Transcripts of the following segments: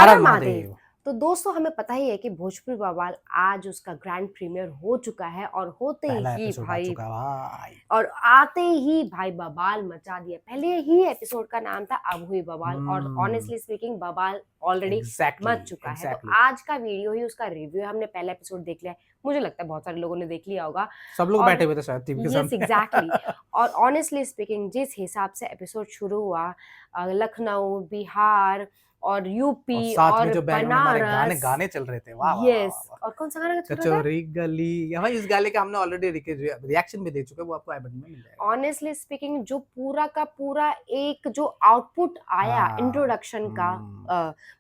हर हर हर महादेव। महादेव। तो दोस्तों हमें पता ही है कि भोजपुरी बवाल आज उसका ग्रैंड प्रीमियर हो चुका है और होते पहला ही एपिसोड आ भाई चुका है भाई। और आते ही भाई बवाल मचा दिया। पहले ही एपिसोड का नाम था अब हुई बवाल और हम्म। ऑनेस्टली स्पीकिंग बवाल ऑलरेडी एग्जैक्टली मच चुका है। तो एग्जैक्टली। आज का वीडियो ही उसका रिव्यू है। हमने पहला एपिसोड देख लिया है, मुझे लगता है बहुत सारे लोगों ने देख लिया होगा। सब लोग और बैठे हुए थे शायद टीवी के यस सामने। एग्जैक्टली और ऑनेस्टली स्पीकिंग जिस हिसाब से एपिसोड शुरू हुआ लखनऊ, बिहार और और यूपी साथ में और जो बैकग्राउंड हमारे गाने बनारस। गाने चल रहे थे, वाह वाह वाह वाह यस वाह। और कौन सा गाना चल रहा था? कचौरी गली, यहाँ इस गाने का हमने ऑलरेडी रिएक्शन भी दे चुके हैं, वो आपको आई बटन में मिल जाएगा। ऑनेस्टली स्पीकिंग जो पूरा का पूरा एक जो आउटपुट आया हाँ। इंट्रोडक्शन का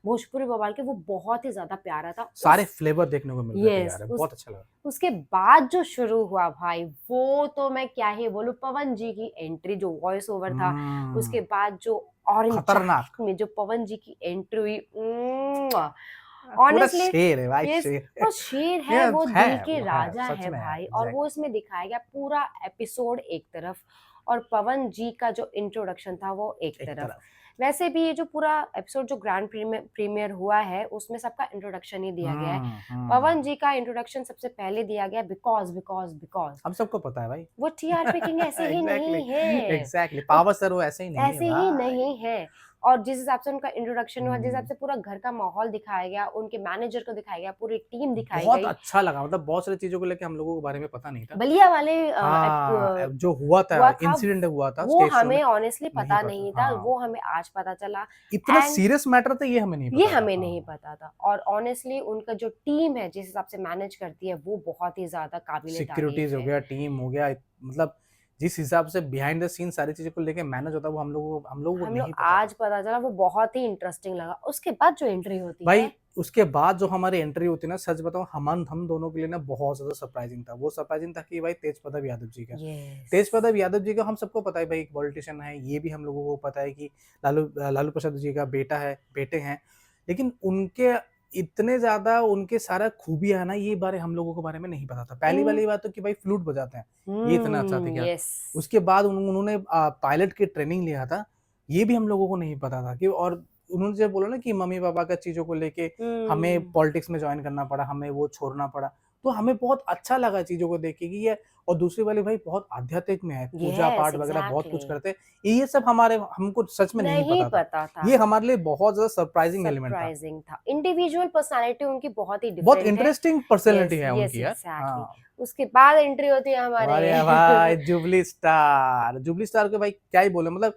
भोजपुरी बवाल के, वो बहुत ही ज्यादा प्यारा था। सारे उस फ्लेवर देखने को मिल रहे थे यस यार, बहुत अच्छा लगा। उसके बाद जो शुरू हुआ भाई, वो तो मैं क्या ही बोलूं। पवन जी की एंट्री जो वॉइस ओवर था, उसके बाद जो ऑरेंज खतरनाक। में जो पवन जी की एंट्री हुई, पूरा ऑनेस्टली शेर है भाई, ये शेर है। वो शेर ये है, वो दिल के वो है, राजा सच है में है, भाई। और वो एग्जैक्टली। इसमें दिखाया गया पूरा एपिसोड एक तरफ और पवन जी का जो इंट्रोडक्शन था वो एक एक तरफ। तरफ। वैसे भी ये जो पूरा एपिसोड जो ग्रैंड प्रीमियर हुआ है उसमें सबका इंट्रोडक्शन ही दिया गया है। पवन जी का इंट्रोडक्शन सबसे पहले दिया गया बिकॉज बिकॉज बिकॉज हम सबको पता है भाई। वो टीआरपी किंग ऐसे ही एग्जैक्टली नहीं है। एग्जैक्टली, वो पावर सर वो ऐसे ही नहीं है ऐसे ही भाई। नहीं है। और जिस हिसाब से उनका इंट्रोडक्शन हुआ, जिस हिसाब हम्म, से पूरा घर का माहौल दिखाया गया, उनके मैनेजर को दिखाया गया, पूरी टीम दिखाई बहुत गई। अच्छा लगा, मतलब बहुत सारी चीजों को लेके हम लोगों के बारे में पता नहीं था। बलिया वाले हाँ, जो हुआ था, हुआ था, इंसिडेंट हुआ था वो स्टेज शो में, हमें ऑनेस्टली नहीं पता पता। नहीं था। हाँ, वो हमें आज पता चला। इतना एंड सीरियस मैटर था, ये हमें नहीं ये पता था। हमें नहीं हाँ, पता था। और ऑनेस्टली उनका जो टीम है जिस हिसाब से मैनेज करती है, वो बहुत ही ज्यादा काबिले सिक्योरिटीज तारीफ हो है। गया, टीम हो गया, मतलब जिस हिसाब से बिहाइंड द सीन सारी चीजों को लेके मैनेज होता है, वो हम लोगों को हम लोग नहीं पता था आज पता चला, वो बहुत ही इंटरेस्टिंग लगा। उसके बाद जो एंट्री होती भाई। है, उसके बाद जो हमारी एंट्री होती है ना, सच बताऊं, हम दोनों के लिए ना बहुत ज्यादा सरप्राइजिंग था। वो सरप्राइजिंग था कि भाई तेज प्रताप यादव जी का, यस तेज प्रताप यादव जी का हम सबको पता है भाई, एक पॉलिटिशियन है, ये भी हम लोगों को पता है कि लालू प्रसाद जी का बेटे हैं। लेकिन उनके इतने ज्यादा उनके सारा खूबियां है ना, ये बारे हम लोगों के बारे में नहीं पता था। पहली इन वाली बात तो कि भाई फ्लूट बजाते हैं, ये इतना अच्छा था क्या। यस उसके बाद उन्होंने पायलट की ट्रेनिंग लिया था, ये भी हम लोगों को नहीं पता था कि। और उन्होंने जब बोला ना कि मम्मी पापा का चीजों को लेके हमें पॉलिटिक्स में ज्वाइन करना पड़ा, हमें वो छोड़ना पड़ा, तो हमें बहुत अच्छा लगा चीजों को देख के कि ये। और दूसरी वाली भाई बहुत आध्यात्मिक में है, पूजा यस पाठ वगैरह बहुत कुछ एग्जैक्टली करते हैं। ये सब हमको सच में नहीं नहीं पता था। पता था। ये हमारे लिए बहुत ज्यादा सरप्राइजिंग एलिमेंट था। सरप्राइजिंग था। इंडिविजुअल पर्सनालिटी उनकी बहुत ही बहुत डिफरेंट है। इंटरेस्टिंग पर्सनैलिटी यस है यस उनकी यार। एग्जैक्टली। हाँ, उसके बाद एंट्री होती है हमारे अरे भाई जुबली स्टार के भाई क्या ही बोले, मतलब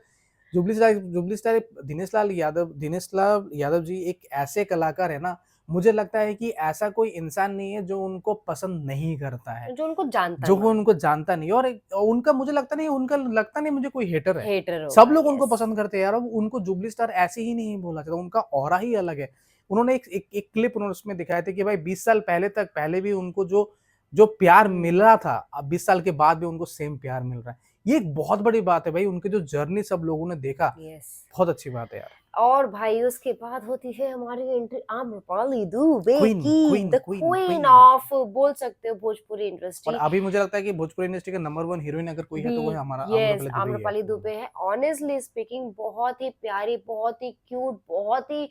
जुबली स्टार दिनेश लाल यादव जी एक ऐसे कलाकार है ना। मुझे लगता है कि ऐसा कोई इंसान नहीं है जो उनको पसंद नहीं करता है, जो उनको जानता जो वो नहीं है। उनको जानता नहीं। और उनका मुझे लगता नहीं मुझे कोई हेटर है। हेटर सब होगा लोग उनको यस। पसंद करते हैं यार। अब उनको जुबली स्टार ऐसे ही नहीं बोला जाता, उनका ऑरा ही अलग है। उन्होंने एक क्लिप उन्होंने उसमें दिखाया था कि भाई 20 साल पहले भी उनको जो जो प्यार मिल रहा था, अब 20 साल के बाद भी उनको सेम प्यार मिल रहा है। ये एक बहुत बड़ी बात है भाई, उनकी जो जर्नी सब लोगों ने देखा, यस बहुत अच्छी बात है यार। और भाई उसके बाद होती है हमारी एंट्री आम्रपाली दुबे क्वीन की, queen the queen queen queen. Of बोल सकते हो भोजपुरी और इंडस्ट्री। अभी मुझे लगता है कि भोजपुरी इंडस्ट्री का नंबर 1 हीरोइन अगर कोई है तो वो है भी हमारा यस आम्रपाली दुबे ही है। आम्रपाली दुबे है। ऑनेस्टली स्पीकिंग बहुत ही प्यारी, बहुत ही क्यूट, बहुत ही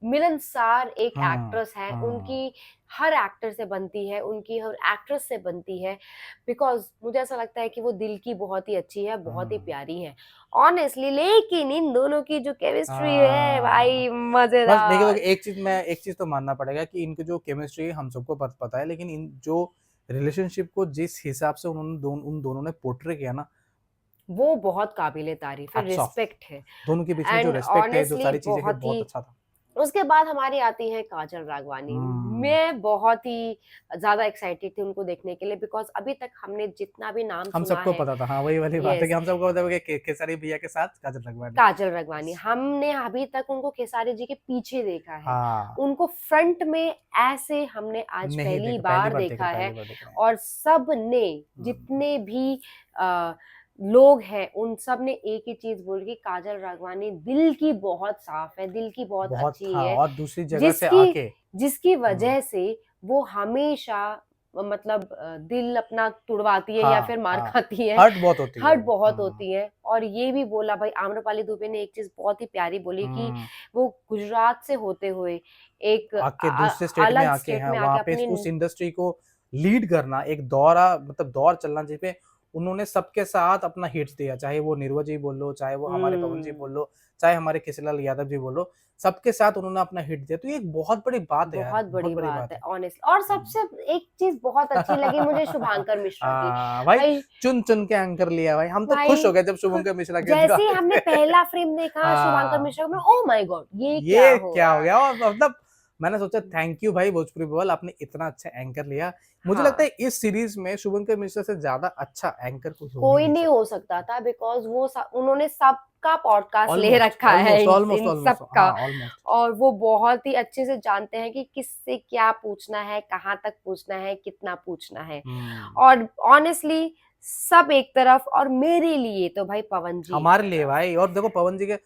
मिलनसार एक हाँ एक्ट्रेस है। हाँ। उनकी हर एक्टर से बनती है, उनकी हर एक्ट्रेस से बनती है। बिकॉज मुझे ऐसा लगता है कि वो दिल की बहुत ही अच्छी है, बहुत ही हम्म। प्यारी है ऑनेस्टली। लेकिन इन दोनों की जो केमिस्ट्री है हाँ, भाई बस देखिए मजेदार। एक चीज तो मानना पड़ेगा कि इनकी जो केमिस्ट्री है हम सबको पता है, लेकिन इन जो रिलेशनशिप को जिस हिसाब से उन दोनों ने पोर्ट्रे किया ना, वो बहुत काबिले तारीफ है, हैट्स ऑफ। रिस्पेक्ट है। दोनों के बीच में जो एंड रेस्पेक्ट है, जो ऑनेस्टली सारी चीजें है, बहुत ही। बहुत अच्छा था। उसके बाद हमारी आती है काजल राघवानी। हम्म। मैं बहुत ही ज्यादा एक्साइटेड थी उनको देखने के लिए, बिकॉज अभी तक हमने जितना भी नाम हम सुना सबको है। पता था, हाँ वही वाली बात है कि यस हम सबको पता है कि केसरी भैया के साथ काजल राघवानी। काजल राघवानी, हमने अभी तक उनको खेसारी जी के पीछे देखा है। हाँ, उनको फ्रंट में ऐसे हमने आज नहीं पहली देखा, बार देखा पहली है। बार देख रहे हैं। और सब ने, हम्म, जितने भी आ, लोग हैं, उन सब ने एक ही चीज बोली कि काजल राघवानी दिल की बहुत साफ है, दिल की बहुत बहुत अच्छी था, है। और दूसरी जगह से जिसकी आके। जिसकी हम्म, वजह से वो हमेशा मतलब दिल अपना तुड़वाती है या हाँ फिर मार हाँ, खाती है, हर्ट बहुत होती है हर्ट वो। बहुत होती है। और ये भी बोला भाई, आम्रपाली दुबे ने एक चीज बहुत ही प्यारी बोली कि हम्म, वो गुजरात से होते हुए एक आके दूसरे स्टेट में अलग आके, स्टेट हाँ, में आके वहाँ पे अपनी उस इंडस्ट्री को लीड करना, एक दौरा मतलब दौर चलना जिसपे उन्होंने सबके साथ अपना हिट्स दिया, चाहे वो निर्वा जी बोल लो, चाहे वो हमारे पवन जी बोल लो, चाहे हमारे किसीलाल यादव जी बोल लो, सबके साथ उन्होंने अपना हिट दिया। तो ये एक बहुत बड़ी बात है यार, बहुत बहुत बड़ी बड़ी बात बात है है। ऑनेस्टली। और हम्म। सबसे एक चीज बहुत अच्छी लगी मुझे शुभांकर मिश्रा की। भाई भाई चुन चुन के एंकर लिया भाई, हम तो खुश भाई हो गए जब शुभंकर मिश्रा के जैसे ही आए हमने थे। पहला फ्रेम देखा शुभांकर हाँ, मिश्रा का, ओ माय गॉड ये क्या ये हो क्या हो गया। गया, और मतलब मैंने सोचा थैंक यू भाई भोजपुरी बवाल, आपने इतना अच्छा एंकर लिया। मुझे लगता हाँ, है इस सीरीज में शुभंकर मिश्रा से ज्यादा अच्छा एंकर कोई हो ही कोई नहीं नहीं हो सकता। सकता था, बिकॉज उन्होंने सबका पॉडकास्ट ले ऑलमोस्ट रखा है, ऑलमोस्ट ऑलमोस्ट इन ऑलमोस्ट, सबका। हाँ ऑलमोस्ट। और वो बहुत ही अच्छे से जानते हैं कि किससे क्या पूछना है, कहाँ तक पूछना है, कितना पूछना है। हम्म, और ऑनेस्टली सब एक तरफ, और मेरे लिए तो भाई पवन जी एक हमारे लिए तरफ। भाई। और देखो पवन जी के,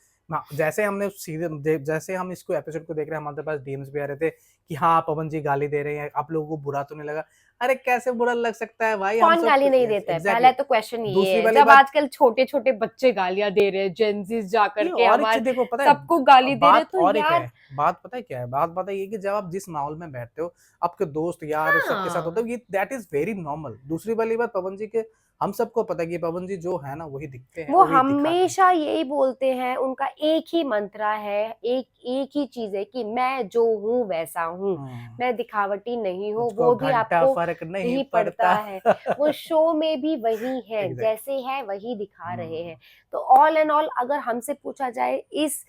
जैसे हमने सीरियल, जैसे हम इसको एपिसोड को देख रहे हैं, हमारे पास डीएम्स भी आ रहे थे कि हाँ पवन जी गाली दे रहे हैं, आप लोगों को बुरा तो नहीं लगा? अरे कैसे बुरा लग सकता है भाई, हम कौन सब गाली नहीं देता है? एग्जैक्टली। पहला तो क्वेश्चन ये दूसरी है, वाली जब बात, आजकल छोटे छोटे बच्चे गालियां दे रहे हैं, जेंजीज जा ये करके और एक हमारे चीज देखो पता है, सबको गाली दे रहे हैं, बात तो और एक यार है, बात पता है क्या है, बात पता है ये कि जब आप जिस माहौल में बैठते हो, आपके दोस्त यार सबके साथ होते हाँ, हो, ये दैट इज वेरी नॉर्मल। दूसरी वाली बात पवन जी के, हम सबको पता है कि पवन जी जो है ना वही दिखते हैं, वो वही दिखाते हैं। हमेशा यही बोलते हैं, उनका एक ही मंत्रा है, एक एक ही चीज है कि मैं जो हूँ वैसा हूँ, हम्म, मैं दिखावटी नहीं हूँ। मुझको वो भी घंटा आपको फर्क नहीं नहीं पड़ता। पड़ता है। वो शो में भी वही है, एग्जैक्ट। जैसे है वही दिखा रहे हम्म, हैं। तो ऑल एंड ऑल अगर हमसे पूछा जाए इस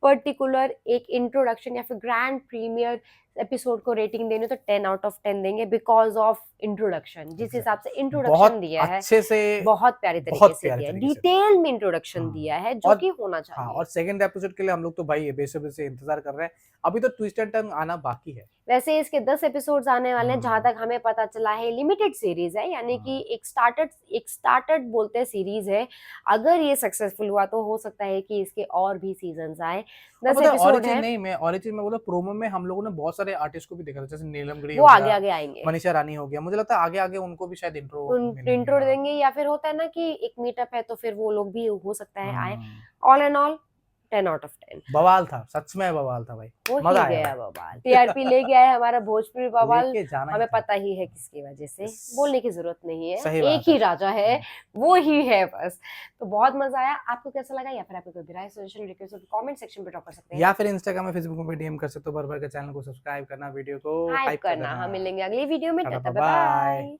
पर्टिकुलर एक इंट्रोडक्शन या फिर ग्रैंड प्रीमियर एपिसोड को रेटिंग देने, तो 10 आउट ऑफ 10 देंगे, बिकॉज ऑफ इंट्रोडक्शन। जिस हिसाब से एग्जैक्ट, इंट्रोडक्शन बहुत दिया है, अच्छे से, बहुत प्यारे तरीके बहुत से प्यारे दिया है, तरीके से दिया। डिटेल में इंट्रोडक्शन दिया हाँ, है, जो और कि होना हाँ, चाहिए। और सेकंड एपिसोड के लिए हम लोग तो भाई बेसब्री से इंतजार कर रहे हैं। अभी तो ट्विस्ट एंड टर्न आना बाकी है। वैसे इसके 10 एपिसोड्स आने वाले हैं, जहां हम्म, तक हमें पता चला है। लिमिटेड सीरीज है, यानी कि हाँ। एक स्टार्टेड बोलते हैं सीरीज है। अगर ये सक्सेसफुल हुआ तो हो सकता है कि इसके और भी सीजन्स आए। और 10 पता है और एक एपिसोड चीज है, नहीं, मैं और एक चीज मैं बोला, प्रोमो में हम लोगों ने बहुत सारे आर्टिस्ट को भी देखा था, जैसे नीलम गिरी वो हो आगे गया, आगे आएंगे, मनीषा रानी हो गया, मुझे लगता है आगे आगे उनको भी शायद इंट्रो उन मिलेंगे। इंट्रो हाँ। देंगे, या फिर होता है ना कि एक मीटअप है तो फिर वो लोग भी हो सकता है आए। Hmm, all and all 10 out of 10। बवाल था, सच में बवाल था भाई। हो मजा ही आया गया भाई। बवाल, टीआरपी ले गया है हमारा भोजपुरी बवाल। लेके जाना ही हमें था। पता ही है किसकी वजह से, यस, बोलने की जरूरत नहीं है, सही एक बात है। ही राजा है, वो ही है बस। तो बहुत मजा आया। आपको कैसा लगा, या फिर आपको कोई भी राय, सजेशन, रिक्वेस्ट कमेंट सेक्शन पे ड्रॉप कर सकते हैं। या फिर इंस्टाग्राम में, फेसबुक में डीएम कर सकते हो। भर भर के चैनल को सब्सक्राइब करना, वीडियो को हाइप हाइप कर करना। देना। हम मिलेंगे अगली वीडियो में। Tata tata, bye bye. Bye.